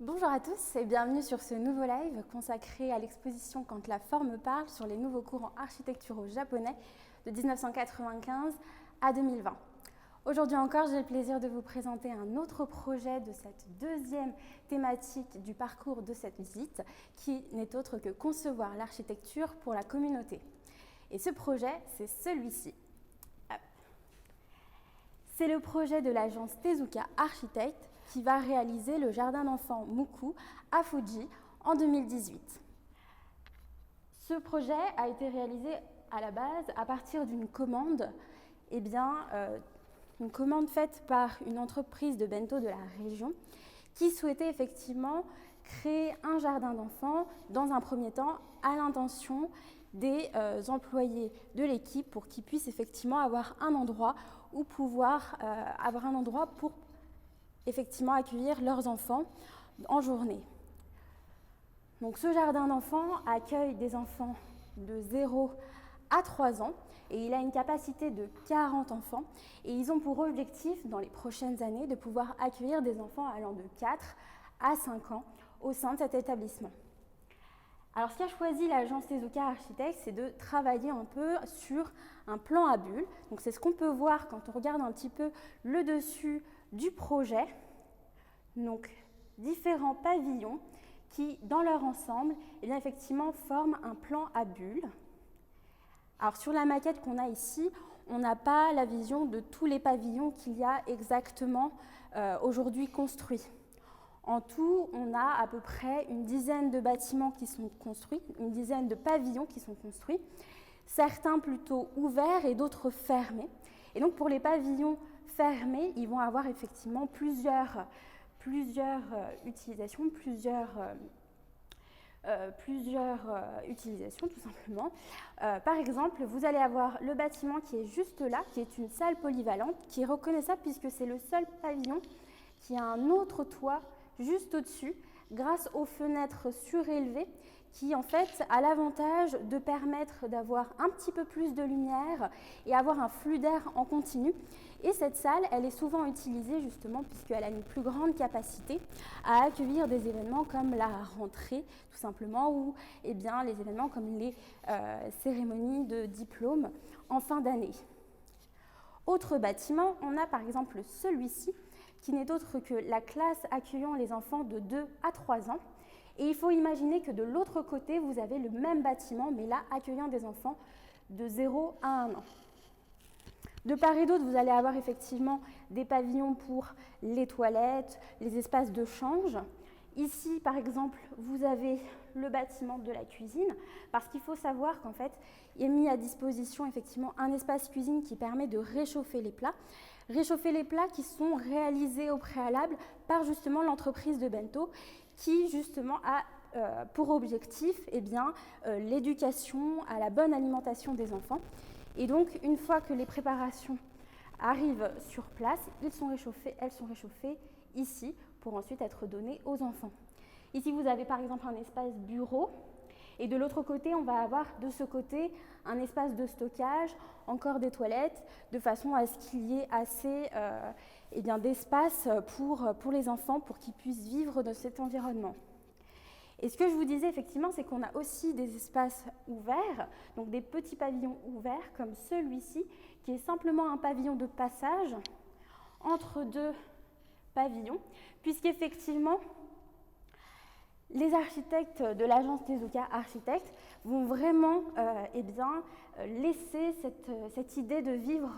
Bonjour à tous et bienvenue sur ce nouveau live consacré à l'exposition Quand la forme parle sur les nouveaux courants architecturaux japonais de 1995 à 2020. Aujourd'hui encore, j'ai le plaisir de vous présenter un autre projet de cette deuxième thématique du parcours de cette visite qui n'est autre que concevoir l'architecture pour la communauté. Et ce projet, c'est celui-ci. C'est le projet de l'agence Tezuka Architect qui va réaliser le jardin d'enfants Muku à Fuji en 2018. Ce projet a été réalisé à la base à partir d'une commande, une commande faite par une entreprise de bento de la région qui souhaitait effectivement créer un jardin d'enfants dans un premier temps à l'intention des employés de l'équipe pour qu'ils puissent effectivement avoir un endroit où pouvoir pour effectivement accueillir leurs enfants en journée. Donc ce jardin d'enfants accueille des enfants de 0 à 3 ans et il a une capacité de 40 enfants et ils ont pour objectif dans les prochaines années de pouvoir accueillir des enfants allant de 4 à 5 ans au sein de cet établissement. Alors ce qu'a choisi l'agence Tezuka Architect, c'est de travailler un peu sur un plan à bulles. Donc c'est ce qu'on peut voir quand on regarde un petit peu le dessus du projet. Donc différents pavillons qui, dans leur ensemble, effectivement forment un plan à bulles. Alors sur la maquette qu'on a ici, on n'a pas la vision de tous les pavillons qu'il y a exactement aujourd'hui construits. En tout, on a à peu près une dizaine de bâtiments qui sont construits, une dizaine de pavillons qui sont construits, certains plutôt ouverts et d'autres fermés. Et donc pour les pavillons fermés, ils vont avoir effectivement plusieurs utilisations, utilisations tout simplement. Par exemple, vous allez avoir le bâtiment qui est juste là, qui est une salle polyvalente, qui est reconnaissable puisque c'est le seul pavillon qui a un autre toit juste au-dessus, grâce aux fenêtres surélevées, qui en fait a l'avantage de permettre d'avoir un petit peu plus de lumière et avoir un flux d'air en continu. Et cette salle, elle est souvent utilisée justement puisqu'elle a une plus grande capacité à accueillir des événements comme la rentrée, tout simplement, ou les événements comme les cérémonies de diplôme en fin d'année. Autre bâtiment, on a par exemple celui-ci, qui n'est autre que la classe accueillant les enfants de 2 à 3 ans. Et il faut imaginer que de l'autre côté, vous avez le même bâtiment, mais là, accueillant des enfants de 0 à 1 an. De part et d'autre, vous allez avoir effectivement des pavillons pour les toilettes, les espaces de change. Ici, par exemple, vous avez le bâtiment de la cuisine, parce qu'il faut savoir qu'en fait, il est mis à disposition effectivement un espace cuisine qui permet de réchauffer les plats qui sont réalisés au préalable par justement l'entreprise de bento qui justement a pour objectif l'éducation à la bonne alimentation des enfants. Et donc, une fois que les préparations arrivent sur place, elles sont réchauffées ici pour ensuite être données aux enfants. Ici, vous avez par exemple un espace bureau et de l'autre côté, on va avoir de ce côté un espace de stockage, encore des toilettes, de façon à ce qu'il y ait assez d'espace pour les enfants pour qu'ils puissent vivre dans cet environnement. Et ce que je vous disais effectivement, c'est qu'on a aussi des espaces ouverts, donc des petits pavillons ouverts comme celui-ci, qui est simplement un pavillon de passage entre deux pavillons, puisqu'effectivement, les architectes de l'agence Tezuka Architect vont vraiment laisser cette idée de vivre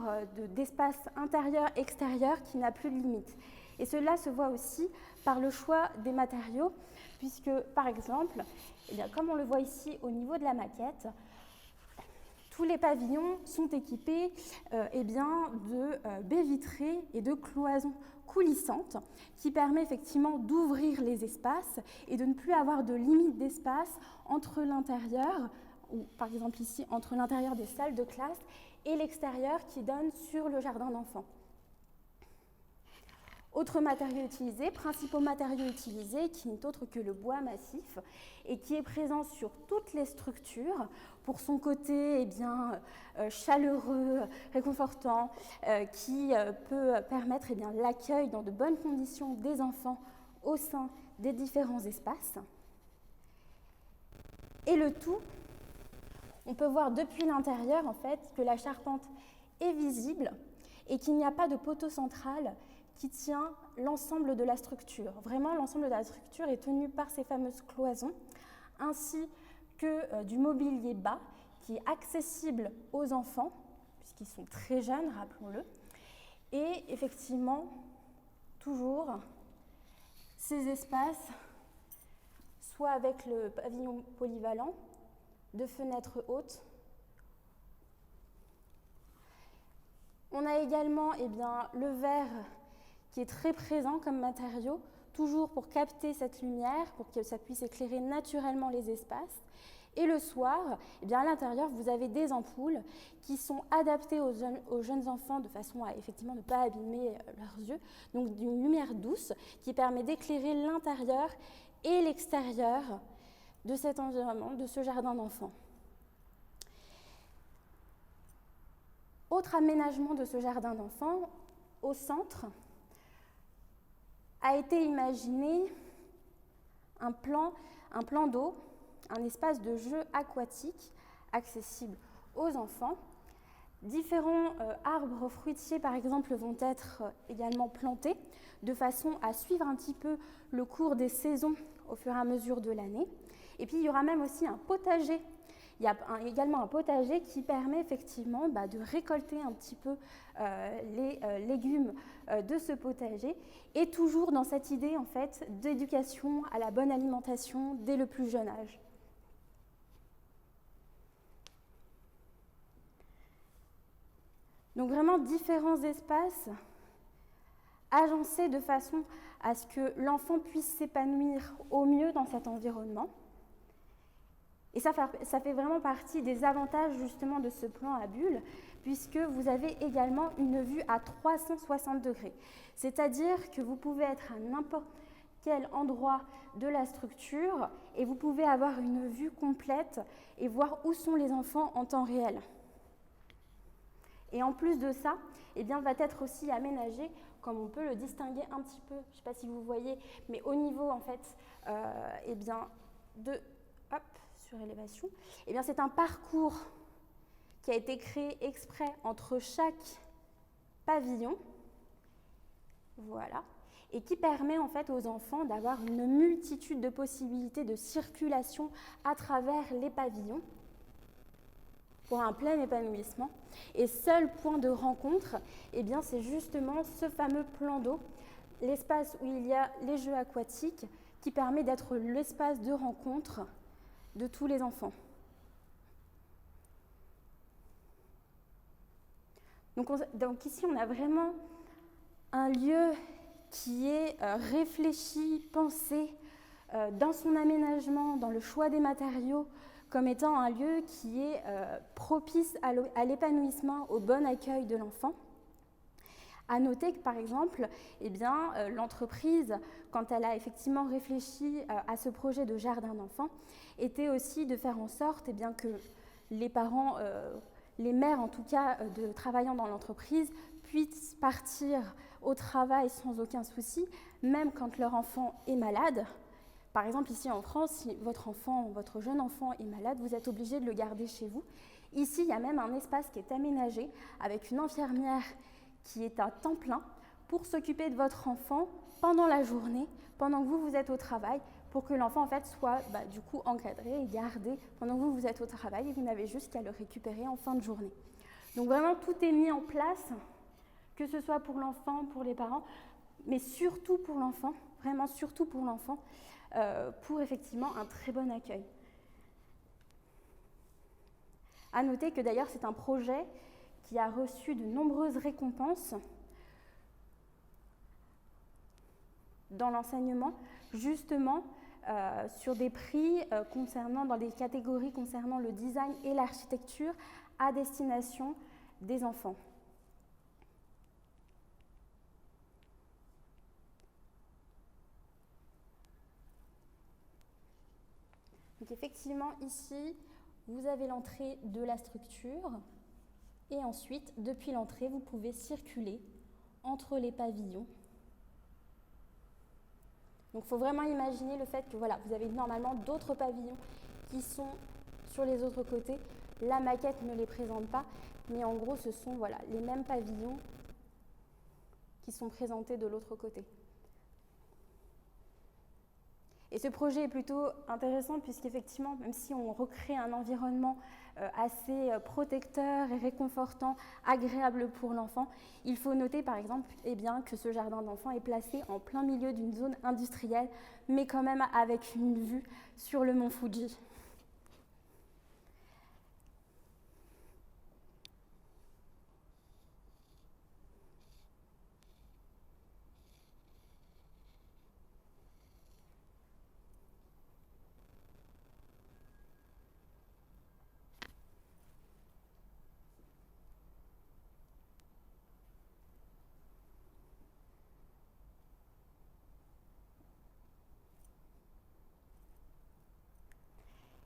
d'espace intérieur-extérieur qui n'a plus de limite. Et cela se voit aussi par le choix des matériaux, puisque par exemple, comme on le voit ici au niveau de la maquette, tous les pavillons sont équipés de baies vitrées et de cloisons coulissantes qui permet effectivement d'ouvrir les espaces et de ne plus avoir de limite d'espace entre l'intérieur, ou par exemple ici entre l'intérieur des salles de classe et l'extérieur qui donne sur le jardin d'enfants. Autres matériaux utilisés, principaux matériaux utilisés, qui n'est autre que le bois massif et qui est présent sur toutes les structures pour son côté chaleureux, réconfortant, qui peut permettre l'accueil dans de bonnes conditions des enfants au sein des différents espaces. Et le tout, on peut voir depuis l'intérieur en fait que la charpente est visible et qu'il n'y a pas de poteau central qui tient l'ensemble de la structure. Vraiment, l'ensemble de la structure est tenu par ces fameuses cloisons, ainsi que du mobilier bas qui est accessible aux enfants, puisqu'ils sont très jeunes, rappelons-le. Et effectivement, toujours, ces espaces, soit avec le pavillon polyvalent, de fenêtres hautes. On a également le verre qui est très présent comme matériau, toujours pour capter cette lumière, pour que ça puisse éclairer naturellement les espaces. Et le soir, à l'intérieur, vous avez des ampoules qui sont adaptées aux jeunes enfants de façon à effectivement ne pas abîmer leurs yeux. Donc d'une lumière douce qui permet d'éclairer l'intérieur et l'extérieur de cet environnement, de ce jardin d'enfants. Autre aménagement de ce jardin d'enfants, au centre, a été imaginé un plan d'eau, un espace de jeu aquatique accessible aux enfants. Différents arbres fruitiers, par exemple, vont être également plantés de façon à suivre un petit peu le cours des saisons au fur et à mesure de l'année. Et puis, il y aura même aussi un potager. Il y a également un potager qui permet effectivement de récolter un petit peu les légumes de ce potager, et toujours dans cette idée en fait d'éducation à la bonne alimentation dès le plus jeune âge. Donc vraiment différents espaces agencés de façon à ce que l'enfant puisse s'épanouir au mieux dans cet environnement. Et ça fait vraiment partie des avantages justement de ce plan à bulles, puisque vous avez également une vue à 360 degrés. C'est-à-dire que vous pouvez être à n'importe quel endroit de la structure et vous pouvez avoir une vue complète et voir où sont les enfants en temps réel. Et en plus de ça, va être aussi aménagé, comme on peut le distinguer un petit peu, je ne sais pas si vous voyez, mais au niveau en fait, surélévation, c'est un parcours qui a été créé exprès entre chaque pavillon, voilà, et qui permet en fait aux enfants d'avoir une multitude de possibilités de circulation à travers les pavillons pour un plein épanouissement. Et seul point de rencontre, c'est justement ce fameux plan d'eau, l'espace où il y a les jeux aquatiques, qui permet d'être l'espace de rencontre de tous les enfants. Donc ici, on a vraiment un lieu qui est réfléchi, pensé dans son aménagement, dans le choix des matériaux, comme étant un lieu qui est propice à l'épanouissement, au bon accueil de l'enfant. À noter que, par exemple, l'entreprise, quand elle a effectivement réfléchi à ce projet de jardin d'enfants, était aussi de faire en sorte que les parents, les mères en tout cas, travaillant dans l'entreprise, puissent partir au travail sans aucun souci, même quand leur enfant est malade. Par exemple, ici en France, si votre jeune enfant est malade, vous êtes obligé de le garder chez vous. Ici, il y a même un espace qui est aménagé avec une infirmière qui est à temps plein pour s'occuper de votre enfant pendant la journée, pendant que vous êtes au travail, pour que l'enfant en fait soit du coup encadré et gardé pendant que vous êtes au travail et vous n'avez juste qu'à le récupérer en fin de journée. Donc vraiment tout est mis en place, que ce soit pour l'enfant, pour les parents, mais surtout pour l'enfant, vraiment surtout pour l'enfant, pour effectivement un très bon accueil. À noter que d'ailleurs c'est un projet qui a reçu de nombreuses récompenses dans l'enseignement, justement sur des prix dans des catégories concernant le design et l'architecture à destination des enfants. qu'effectivement, ici, vous avez l'entrée de la structure et ensuite, depuis l'entrée, vous pouvez circuler entre les pavillons. Donc, il faut vraiment imaginer le fait que voilà, vous avez normalement d'autres pavillons qui sont sur les autres côtés. La maquette ne les présente pas, mais en gros, ce sont voilà, les mêmes pavillons qui sont présentés de l'autre côté. Et ce projet est plutôt intéressant puisqu'effectivement, même si on recrée un environnement assez protecteur et réconfortant, agréable pour l'enfant, il faut noter par exemple que ce jardin d'enfants est placé en plein milieu d'une zone industrielle, mais quand même avec une vue sur le mont Fuji.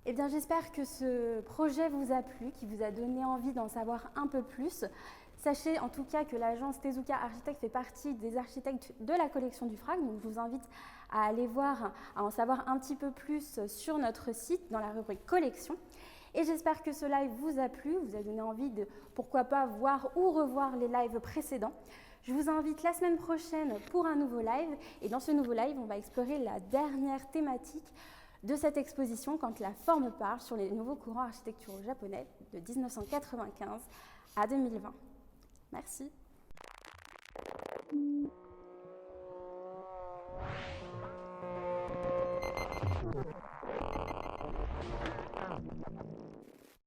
Eh bien, j'espère que ce projet vous a plu, qui vous a donné envie d'en savoir un peu plus. Sachez en tout cas que l'agence Tezuka Architects fait partie des architectes de la collection du FRAC, donc je vous invite à aller voir, à en savoir un petit peu plus sur notre site dans la rubrique collection. Et j'espère que ce live vous a plu, vous a donné envie de, pourquoi pas, voir ou revoir les lives précédents. Je vous invite la semaine prochaine pour un nouveau live. Et dans ce nouveau live, on va explorer la dernière thématique de cette exposition, Quand la forme parle, sur les nouveaux courants architecturaux japonais de 1995 à 2020. Merci.